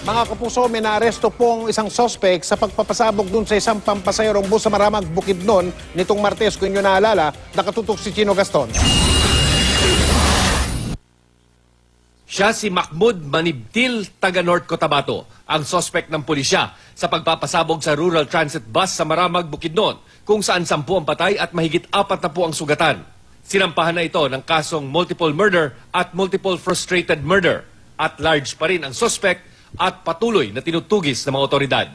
Mga kapuso, may naaresto pong isang sospek sa pagpapasabog dun sa isang pampasayarong bus sa Maramag, Bukidnon nitong Martes. Kung inyo naalala, nakatutok si Chino Gaston. Siya si Mahmoud Manibtil, taga North Cotabato, ang sospek ng pulisya sa pagpapasabog sa rural transit bus sa Maramag, Bukidnon, kung saan 10 ang patay at mahigit 40 ang sugatan. Sinampahan na ito ng kasong multiple murder at multiple frustrated murder. At large pa rin ang sospek at patuloy na tinutugis ng mga otoridad.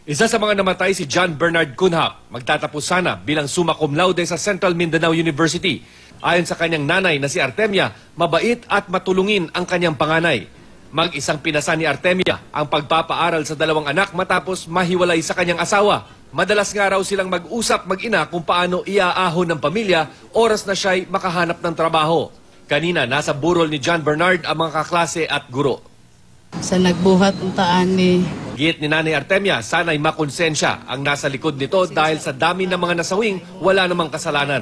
Isa sa mga namatay si John Bernard Cunha, magtatapos sana bilang summa cum laude sa Central Mindanao University. Ayon sa kanyang nanay na si Artemia, mabait at matulungin ang kanyang panganay. Mag-isang pinasa ni Artemia ang pagpapaaral sa 2 anak matapos mahiwalay sa kanyang asawa. Madalas nga raw silang mag-usap mag-ina kung paano iaahon ng pamilya oras na siya'y makahanap ng trabaho. Kanina, nasa burol ni John Bernard ang mga kaklase at guro. Sa nagbuhat untaan ni Giyit ni Nanay Artemia, sana'y makonsensya ang nasa likod nito dahil sa dami ng mga nasawing wala namang kasalanan.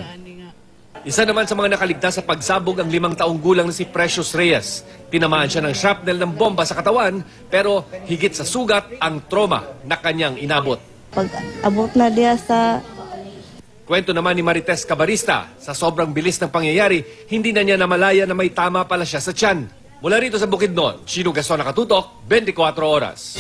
Isa naman sa mga nakaligtas sa pagsabog ang 5 taong gulang na si Precious Reyes. Tinamaan siya ng shrapnel ng bomba sa katawan pero higit sa sugat ang trauma na kanyang inabot. Pag-abot na diya sa... Kwento naman ni Marites Cabarista, sa sobrang bilis ng pangyayari, hindi na niya namalaya na may tama pala siya sa tiyan. Mula rito sa Bukidnon, Chino Gaston, nakatutok, 24 oras.